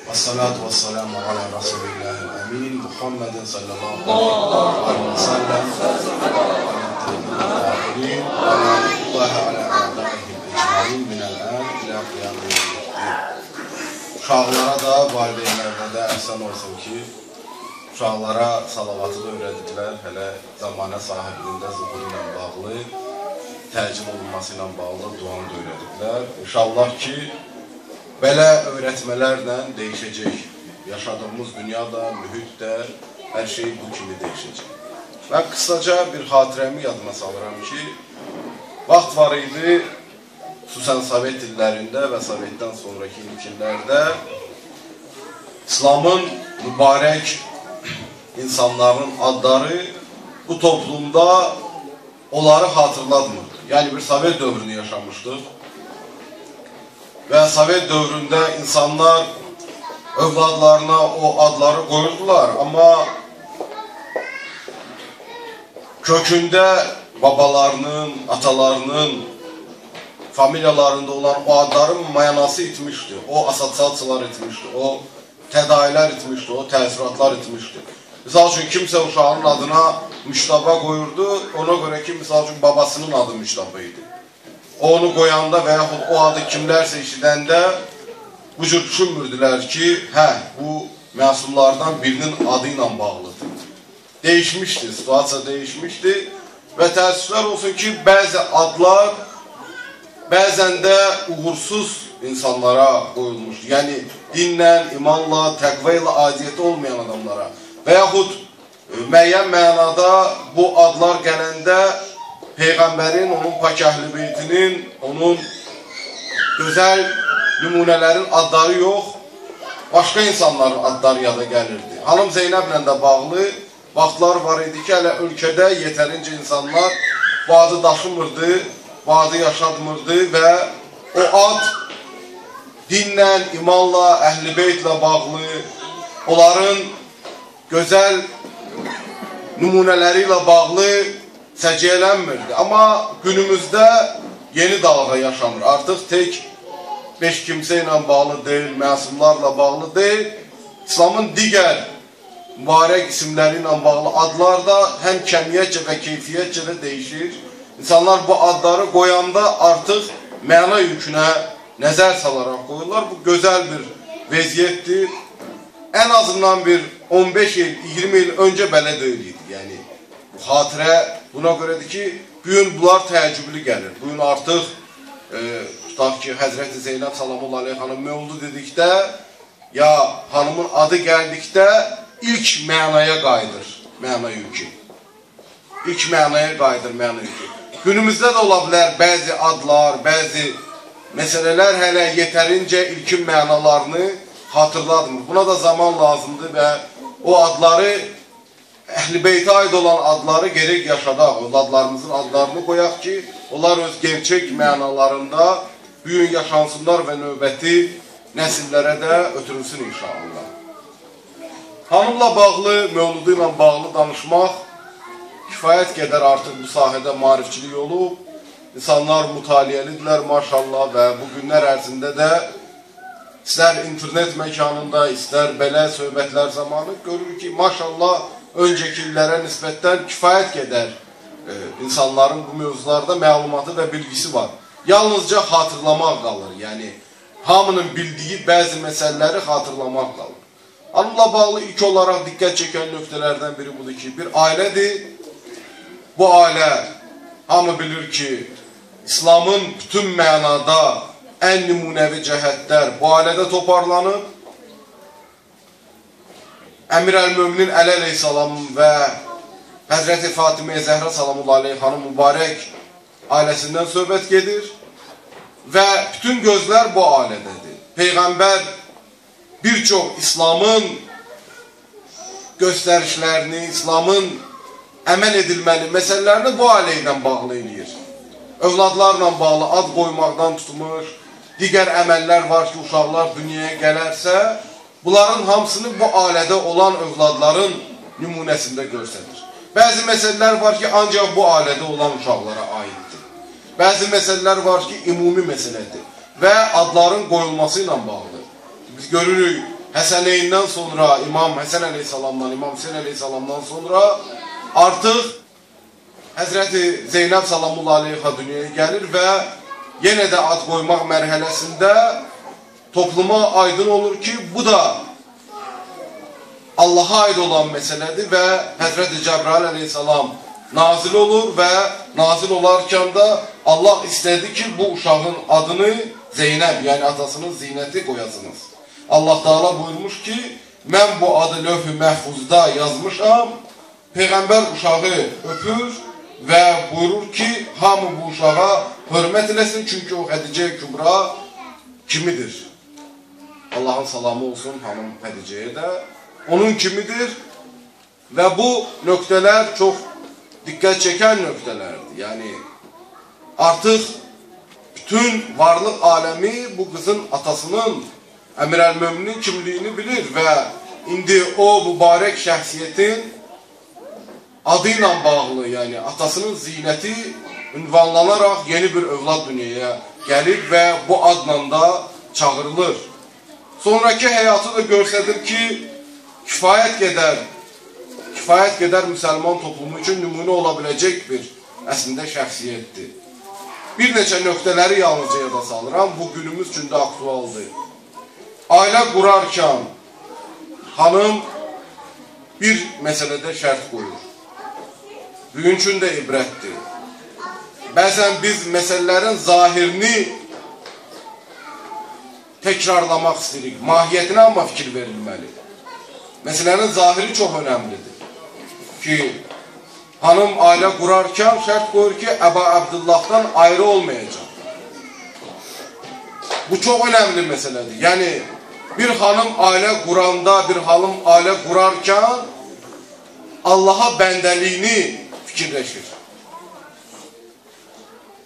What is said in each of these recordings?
Vessalatu vesselamu ala Resulillahil emin Muhammedin sallallahu aleyhi ve sellem Uşaqlara da, valideynlərə də əhsən olsun ki, uşaqlara salavatı da öyrədiblər, hələ zamanə sahibliyində zuhur ilə bağlı, təcil olunması ilə bağlı duanı da öyrədiblər. İnşallah ki, belə öyrətmələrlə dəyişəcək. Yaşadığımız dünyada, mühitdə hər şey bu kimi dəyişəcək. Mən qısaca bir xatirəmi yadıma salıram ki, vaxt var idi, xüsusən Sovet illərində və Sovetdən sonraki illərdə İslamın mübarək insanların adları bu toplumda onları hatırlatmırdı. Yəni bir Sovet dövrünü yaşamışdıq və Sovet dövründə insanlar övladlarına o adları qoyurdular, amma kökündə babalarının, atalarının, familiyalarında olan o adların mənası itmişdi, o asosiasiyalar itmişdi, o tədayilər itmişdi, o təsiratlar itmişdi. Misal üçün, kimsə uşağının adına Müştaba qoyurdu, ona görə ki, misal üçün, babasının adı Müştaba idi. Onu qoyanda və yaxud o adı kimlərsə işidəndə bu cür düşünmürdülər ki, bu məsumlardan birinin adı ilə bağlıdır. Dəyişmişdi, situasiya dəyişmişdi və təəssüflər olsun ki, bəzi adlar bəzən də uğursuz insanlara qoyulmuşdur. Yəni, dinlə, imanla, təqva ilə adiyyəti olmayan adamlara və yaxud müəyyən mənada bu adlar gələndə Peyğəmbərin, onun pak əhl-i beytinin, onun gözəl nümunələrin adları yox, başqa insanların adları yada gəlirdi. Hanım Zeynəblə də bağlı vaxtlar var idi ki, hələ ölkədə yetərincə insanlar bu adı daşımırdı, bu adı yaşatmırdı və o ad dinlə, imanla, əhl-i beytlə bağlı, onların gözəl nümunələri ilə bağlı səciyyələnmirdi. Amma günümüzdə yeni dalğa yaşanır. Artıq tək 5 kimsə ilə bağlı deyil, məsumlarla bağlı deyil. İslamın digər mübarək isimləri ilə bağlı adlar da həm kəmiyyətcə və keyfiyyətcə də dəyişir. İnsanlar bu adları qoyanda artıq məna yükünə nəzər salaraq qoyurlar. Bu gözəl bir vəziyyətdir. Ən azından bir 15 il, 20 il öncə belə deyil idi. Yəni, bu xatirə buna görədir ki, bugün bunlar təəccüblü gəlir. Bugün artıq, tutaq ki, Həzrəti Zeynəb Salamullah Aleyhanın mövludu dedikdə, ya hanımın adı gəldikdə ilk mənaya qayıdır məna yükü. İlk mənaya qayıdır məna yükü. Günümüzdə də ola bilər bəzi adlar, bəzi məsələlər hələ yetərincə ilkin mənalarını hatırladmır. Buna da zaman lazımdır və o adları, Əhl-i Beytə aid olan adları gerək yaşadaq, adlarımızın adlarını qoyaq ki, onlar öz gerçək mənalarında bugün yaşansınlar və növbəti nəsillərə də ötürülsün inşallah. Hanımla bağlı, mövludu ilə bağlı danışmaq kifayət qədər artıq bu sahədə maarifçilik olub. İnsanlar mütaliyyəlidirlər maşallah və bu günlər ərzində də istər internet məkanında, istər belə söhbətlər zamanı görür ki, maşallah öncəki illərə nisbətdən kifayət qədər insanların bu mövzularda məlumatı və bilgisi var. Yalnızca xatırlamaq qalır, yəni hamının bildiyi bəzi məsələləri xatırlamaq qalır. Hanımla bağlı ilk olaraq diqqət çəkən nöqtələrdən biri budur ki, bir ailədir. Bu ailə, hamı bilir ki, İslamın bütün mənada ən nümunəvi cəhətlər bu ailədə toparlanıb. Əmir əl-Möminin Əli əleyhissalamın və Həzrəti Fatimə Zəhra salamullah aleyhanın mübarək ailəsindən söhbət gedir və bütün gözlər bu ailədədir. Peyğəmbər bir çox İslamın göstərişlərini, İslamın əməl edilməli məsələlərini bu ailə ilə bağlı edir. Övladlarla bağlı ad qoymaqdan tutmuş, digər əməllər var ki, uşaqlar dünyaya gələrsə, bunların hamısını bu ailədə olan övladların nümunəsində göstərir. Bəzi məsələlər var ki, ancaq bu ailədə olan uşaqlara aiddir. Bəzi məsələlər var ki, ümumi məsələdir və adların qoyulması ilə bağlıdır. Biz görürük, Həsəneyindən sonra, İmam Həsən əleyhissalamdan, İmam Hüseyin əleyhissalamdan sonra artıq Həzrəti Zeynəb salamullah aleyha dünyaya gəlir və yenə də ad qoymaq mərhələsində topluma aydın olur ki, bu da Allaha aid olan məsələdir və Həzrəti Cəbrail əleyhissalam nazil olur və nazil olarkən də Allah istədi ki, bu uşağın adını Zeynəb, yəni atasının Zeynəti qoyasınız. Allah Teala buyurmuş ki, mən bu adı lövh-ü məhfuzda yazmışam, Peyğəmbər uşağı öpür və buyurur ki, hamı bu uşağa hörmət eləsin, çünki o Xədicə Kübra kimidir? Allahın salamı olsun hanım Xədicəyə də. Onun kimidir və bu nöqtələr çox diqqət çəkən nöqtələrdir. Yəni, artıq bütün varlıq aləmi bu qızın atasının, Əmir əl-Möminin kimliyini bilir və indi o mübarək şəxsiyyətin adı ilə bağlı, yəni atasının Zeynəti ünvanlanaraq yeni bir övlad dünyaya gəlir və bu adla da çağırılır. Sonraki həyatı da göstərir ki, kifayət qədər müsəlman toplumu üçün nümunə ola biləcək bir əslində şəxsiyyətdir. Bir neçə nöqtələri yalnızca yada salıram, bu günümüz üçün də aktualdır. Ailə qurarkən xanım bir məsələdə şərt qoyur. Bugün üçün də ibrətdir. Bəzən biz məsələlərin zahirini təkrarlamaq istəyirik, mahiyyətinə amma fikir verilməli. Məsələnin zahiri çox önəmlidir. Ki, hanım ailə qurarkən şərt qoyur ki, Əba Abdullahdan ayrı olmayacaq. Bu çox önəmli məsələdir. Yəni, bir hanım ailə quranda, bir hanım ailə qurarkən Allaha bəndəliyini fikirləşir.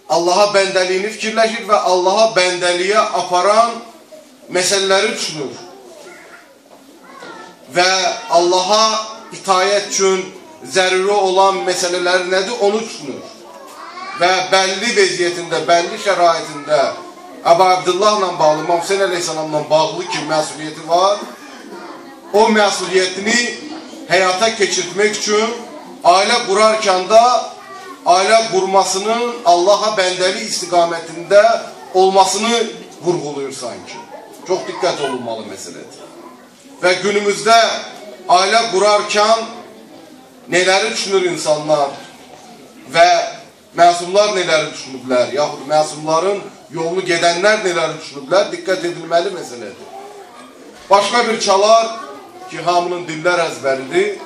Allaha bəndəliyini fikirləşir və Allaha bəndəliyə aparan məsələləri düşünür. Və Allaha itayət üçün zəruri olan məsələlər nədir, onu düşünür. Və bəlli vəziyyətində, bəlli şəraitində Əbu Abdullahla bağlı, İmam Hüseyin əleyhissalamla bağlı ki, məsuliyyəti var. O məsuliyyətini həyata keçirtmək üçün ailə qurarkən də ailə qurmasının Allaha bəndəli istiqamətində olmasını vurğuluyur sanki. Çox diqqət olunmalı məsələdir. Və günümüzdə ailə qurarkən nələri düşünür insanlar və məsumlar nələri düşünüblər, yaxud məsumların yolunu gedənlər nələri düşünüblər, diqqət edilməli məsələdir. Başqa bir çalar ki, hamının dillər əzbəridir,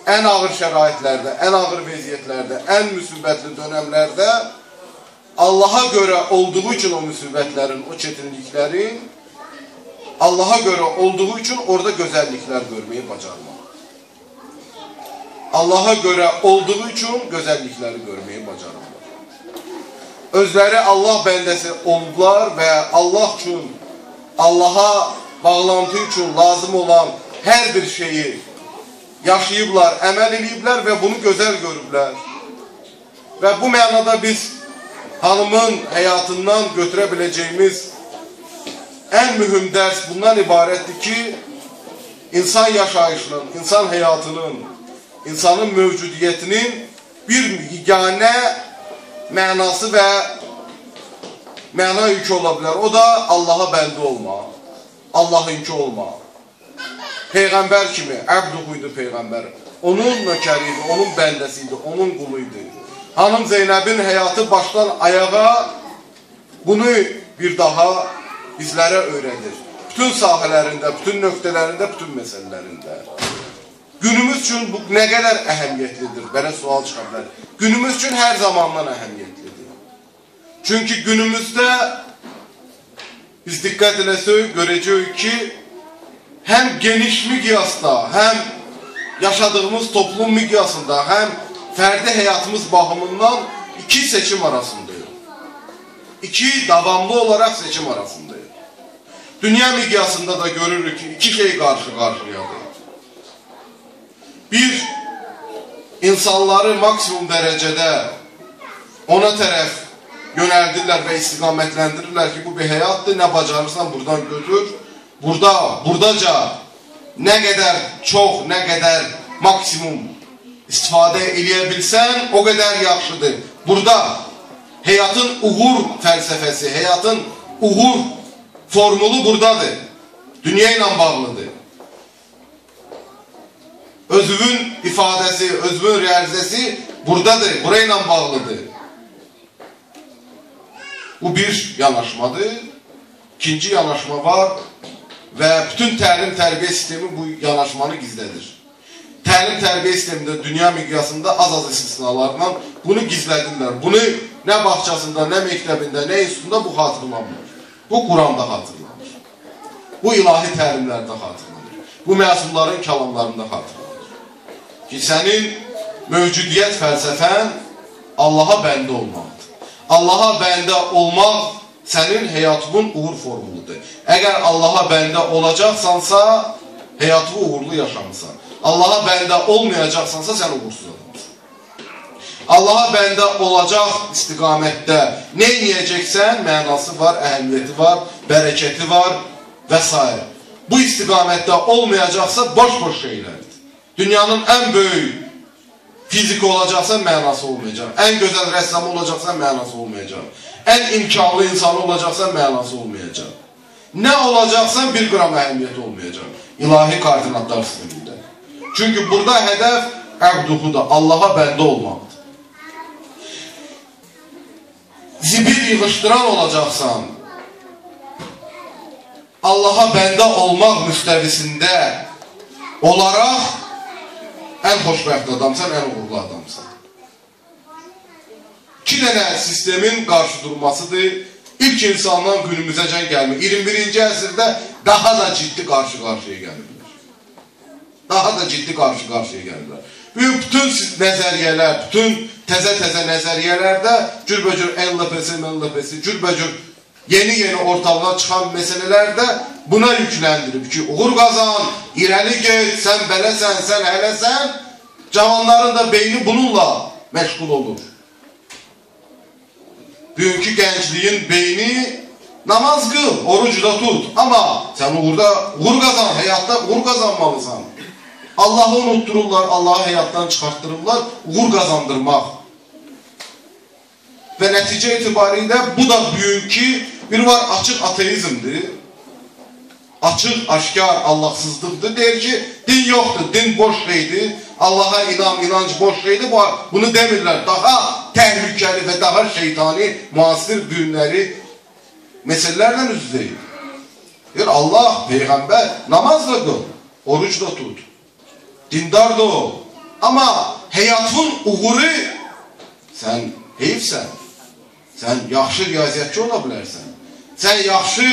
ən ağır şəraitlərdə, ən ağır vəziyyətlərdə, ən müsibətli dönəmlərdə Allaha görə olduğu üçün o müsibətlərin, o çətinliklərin Allaha görə olduğu üçün orada gözəlliklər görməyi bacarmaq. Allaha görə olduğu üçün gözəllikləri görməyi bacarmaq. Özləri Allah bəndəsi oldular və Allah üçün, Allaha bağlantı üçün lazım olan hər bir şeyi yaşayıblar, əməl ediblər və bunu gözəl görüblər. Və bu mənada biz hanımın həyatından götürə biləcəyimiz ən mühüm dərs bundan ibarətdir ki, insan yaşayışının, insan həyatının, insanın mövcudiyyətinin bir yeganə mənası və məna yükü ola bilər. O da Allaha bəndə olmaq, Allahınki olmaq. Peyğəmbər kimi, Əbduhuydu Peyğəmbər. Onun nökəri idi, onun bəndəsi idi, onun qulu idi. Hanım Zeynəbin həyatı başdan ayağa bunu bir daha bizlərə öyrədir. Bütün sahələrində, bütün nöqtələrində, bütün məsələlərində. Günümüz üçün bu nə qədər əhəmiyyətlidir? Belə sual çıxa bilər. Günümüz üçün hər zamandan əhəmiyyətlidir. Çünki günümüzdə biz diqqət eləsək, görəcəyik ki, həm geniş miqyasda, həm yaşadığımız toplum miqyasında, həm fərdi həyatımız baxımından iki seçim arasındayıq. İki davamlı olaraq seçim arasındayıq. Dünya miqyasında da görürük ki, iki şey qarşı-qarşıyadır. Bir, insanları maksimum dərəcədə ona tərəf yönəldirlər və istiqamətləndirirlər ki, bu bir həyatdır, nə bacarırsan buradan götür, buradaca nə qədər çox, nə qədər maksimum istifadə edə bilsən, o qədər yaxşıdır. Burada həyatın uğur fəlsəfəsi, həyatın uğur formulu buradadır. Dünya ilə bağlıdır. Özünün ifadəsi, özünün realizəsi buradadır, burayla bağlıdır. Bu bir yanaşmadır. İkinci yanaşma var və bütün təlim-tərbiyə sistemi bu yanaşmanı gizlədir. Təlim-tərbiyə sistemində dünya miqyasında az-az istisnalarla bunu gizlədirlər. Bunu nə bağçasında, nə məktəbində, nə institutunda bu xatırlanmır. Bu Quranda xatırlanır. Bu ilahi təlimlərdə xatırlanır. Bu məsumların kəlamlarında xatırlanır. Ki, sənin mövcudiyyət fəlsəfən Allaha bəndə olmaqdır. Allaha bəndə olmaq sənin həyatının uğur formuludur. Əgər Allaha bəndə olacaqsansa, həyatını uğurlu yaşamısan. Allaha bəndə olmayacaqsansa, sən uğursuz adamsın. Allaha bəndə olacaq istiqamətdə nə edəcəksən, mənası var, əhəmiyyəti var, bərəkəti var və s. Bu istiqamətdə olmayacaqsa, boş-boş şeylərdir. Dünyanın ən böyük fiziki olacaqsa, mənası olmayacaq. Ən gözəl rəssamı olacaqsa, mənası olmayacaq. Ən imkanlı insanı olacaqsa, mənası olmayacaq. Nə olacaqsan, bir qram əhəmiyyəti olmayacaq. İlahi koordinatlar sistemində. Çünki burada hədəf əbduhudur, Allaha bəndə olmaqdır. Zibil yığışdıran olacaqsan, Allaha bəndə olmaq müstəvisində olaraq ən xoşbəxt adamsan, ən uğurlu adamsan. İki dənə sistemin qarşı durmasıdır. İlk insandan günümüzəcən gəlmir. 21-ci əsrdə daha da ciddi qarşı-qarşıya gəlirlər. Daha da ciddi qarşı-qarşıya gəlirlər. Bütün nəzəriyyələr, bütün təzə-təzə nəzəriyyələrdə cürbəcür NLP-si, cürbəcür yeni ortalığa çıxan məsələlərdə buna yükləndirib ki, uğur qazan, irəli get, sən beləsən, sən hələsən, cavanların da beyni bununla məşğul olur. Bugünkü gəncliyin beyni namaz qıl, orucu da tut, amma sən uğur qazan, həyatda uğur qazanmalısan. Allahı unuttururlar, Allahı həyatdan çıxartdırırlar, uğur qazandırmaq. Və nəticə etibarilə bu da bugünkü bir var açıq ateizmdir. Açıq, aşkar Allahsızlıqdır. Deyir ki, din yoxdur, din boş şeydir. Allaha inanc boş şeydir. Bunu demirlər. Daha təhlükəli və daha şeytani müasir günləri məsələlərlə üzdəyir. Deyir, Allah, Peyğəmbər namaz da qıl, oruc da tut, dindar da ol. Amma həyatın uğuru sən heyfsən. Sən yaxşı riyaziyyatçı ola bilərsən. Sən yaxşı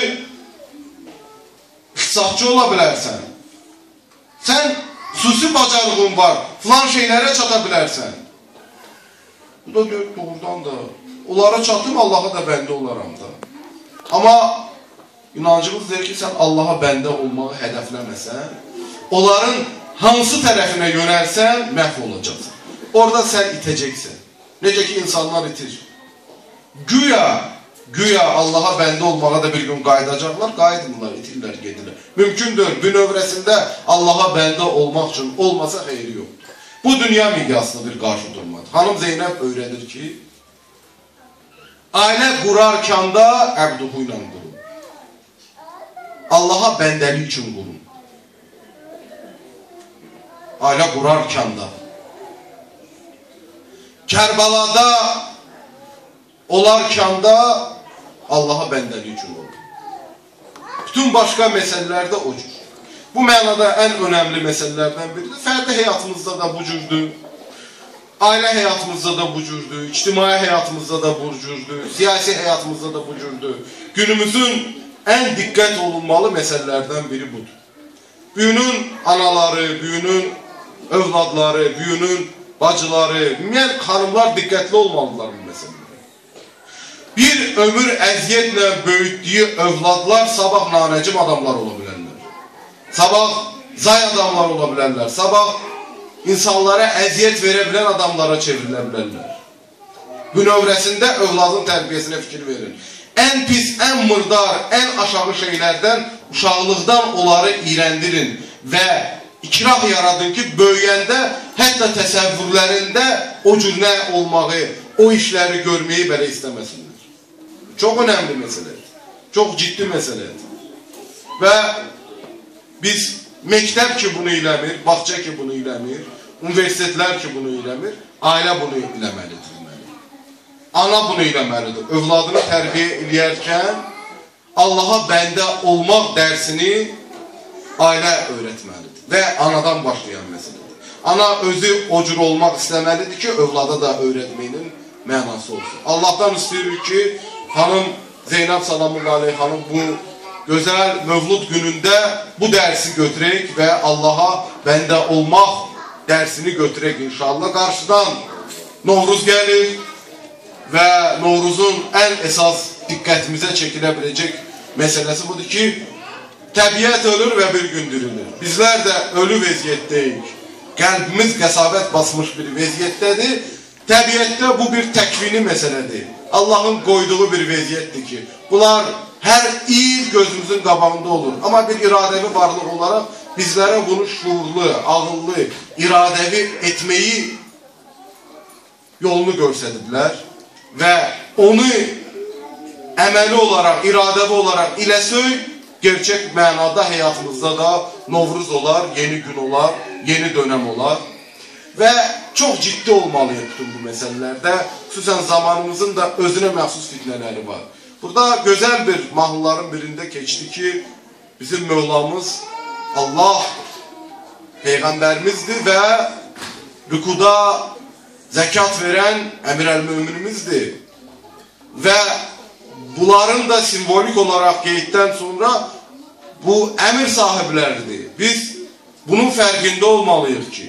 iqtisadçı ola bilərsən. Sən xüsusi bacarığın var, filan şeylərə çata bilərsən. Bu da deyir, doğrudan da. Onlara çatım, Allaha da bəndə olaram da. Amma inancımız deyir ki, sən Allaha bəndə olmağı hədəfləməsən, onların hansı tərəfinə yönəlsən, məhv olacaqsan. Orada sən itəcəksən. Necə ki, insanlar itir. Güya Allaha bəndə olmağa da bir gün qayıdacaqlar, qayıdmırlar, itirlər, gedirlər. Mümkündür, bir növrəsində Allaha bəndə olmaq üçün olmasa xeyri yoxdur. Bu dünya miqyasında bir qarşı durmadır. Hanım Zeynəb öyrədir ki, ailə qurarkən da əbduhu ilə qurun. Allaha bəndəlik üçün qurun. Ailə qurarkən da. Kərbalada olarkən da Allaha bəndəlik üçün olur. Bütün başqa məsələlərdə o cür. Bu mənada ən önəmli məsələlərdən biridir. Fərdi həyatımızda da bu cürdür. Ailə həyatımızda da bu cürdür. İctimai həyatımızda da bu cürdür. Siyasi həyatımızda da bu cürdür. Günümüzün ən diqqət olunmalı məsələlərdən biri budur. Büyünün anaları, büyünün övladları, büyünün bacıları, ümumiyyən xanımlar diqqətli olmalıdırlar bu məsələlərə. Bir ömür əziyyətlə böyütdüyü övladlar sabah nanəcim adamlar ola bilərlər. Sabah zay adamlar ola bilərlər. Sabah insanlara əziyyət verə bilən adamlara çevrilə bilərlər. Bu növrəsində övladın tərbiyəsinə fikir verin. ən pis, ən mırdar, ən aşağı şeylərdən, uşaqlıqdan onları iyrəndirin və ikrah yaradın ki, böyüyəndə, hətta təsəvvürlərində o cür nə olmağı, o işləri görməyi belə istəməsinlər. Çox önəmli məsələdir, çox ciddi məsələdir. Və biz məktəb ki bunu eləmir, bağça ki bunu eləmir, universitetlər ki bunu eləmir, ailə bunu eləməlidir. Ana bunu eləməlidir. Övladını tərbiyə eləyərkən Allaha bəndə olmaq dərsini ailə öyrətməlidir və anadan başlayan məsələdir. Ana özü o cür olmaq istəməlidir ki, övlada da öyrətməyinin mənası olsun. Allahdan istəyirik ki, xanım Zeynəb Salamullah Aleyh xanım bu gözəl Mövlud günündə bu dərsi götürək və Allaha bəndə olmaq dərsini götürək inşallah. Qarşıdan Novruz gəlir və Novruzun ən əsas diqqətimizə çəkilə biləcək məsələsi budur ki, təbiət ölür və bir gün dirilir. Bizlər də ölü vəziyyətdəyik. Qəlbimiz qəsavət basmış bir vəziyyətdədir. Təbiətdə bu bir təkvini məsələdir. Allahın qoyduğu bir vəziyyətdir ki, bunlar hər il gözümüzün qabağında olur. Amma bir iradəvi varlıq olaraq bizlərə bunu şuurlu, ağıllı, iradəvi etməyi yolunu göstərdilər və onu əməli olaraq, iradəvi olaraq iləsöy, gerçək mənada həyatımızda da Novruz olar, yeni gün olar, yeni dönəm olar və çox ciddi olmalıyıq bütün bu məsələlərdə. Xüsusən zamanımızın da özünə məxsus fitnələri var. Burada gözəl bir mahnıların birində keçdi ki, bizim Mövlamız Allah Peyğəmbərimizdir və rükuda zəkat verən əmir-əl-möminimizdir. Və bunların da simvolik olaraq qeyddən sonra bu əmir sahibləridir. Biz bunun fərqində olmalıyıq ki,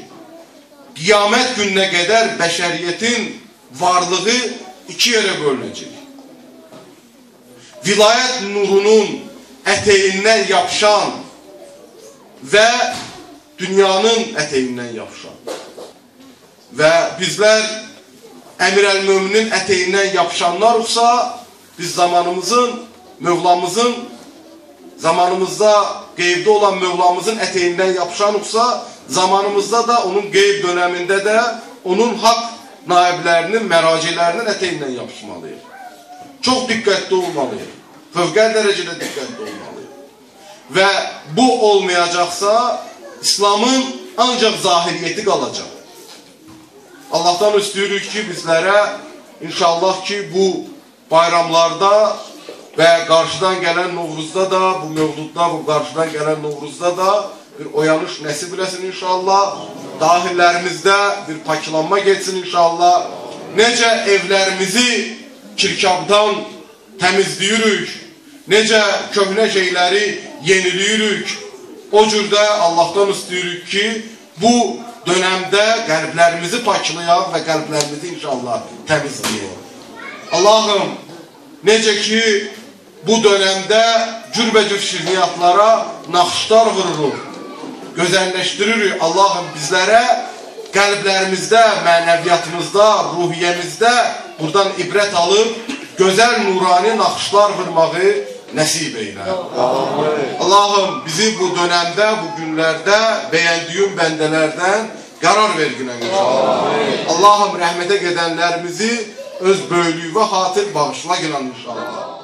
qiyamət gününə qədər bəşəriyyətin varlığı iki yerə bölünəcək. Vilayət nurunun ətəyindən yapışan və dünyanın ətəyindən yapışan. Və bizlər əmir-əl-möminin ətəyindən yapışanlarıqsa, biz zamanımızın, Mövlamızın, zamanımızda qeybdə olan Mövlamızın ətəyindən yapışanıqsa, zamanımızda da onun qeyb dönəmində də onun haqq naiblərinin, məracilərinin ətəyindən yapışmalıyıq. Çox diqqətli olmalıyıq. Fövqəl dərəcədə diqqətli olmalıyıq. Və bu olmayacaqsa, İslamın ancaq zahiriyyəti qalacaq. Allahdan istəyirik ki, bizlərə inşallah ki, bu bayramlarda və qarşıdan gələn Novruzda da, bu Mövludda, bu qarşıdan gələn Novruzda da bir oyanış nəsib eləsin inşallah. Dahillərimizdə bir paklanma geçsin inşallah. Necə evlərimizi kirkabdan təmizləyirik, necə köhnə şeyləri yeniləyirik, o cürdə Allahdan istəyirik ki, bu dönəmdə qəlblərimizi paklayaq və qəlblərimizi inşallah təmizləyək. Allahım, necə ki, bu dönəmdə cürbəcür şirniyyatlara naxışlar vururuq, gözəlləşdiririk. Allahım, bizlərə qəlblərimizdə, mənəviyyatımızda, ruhiyyəmizdə buradan ibrət alıb, gözəl nurani naxışlar vurmağı nəsib eylə. Allahım, bizi bu dönəmdə, bu günlərdə bəyəndiyin bəndələrdən qərar verginən inşallah. Allahım, rəhmətə gedənlərimizi öz böyülüyü və xatir bağışla gələn inşallah.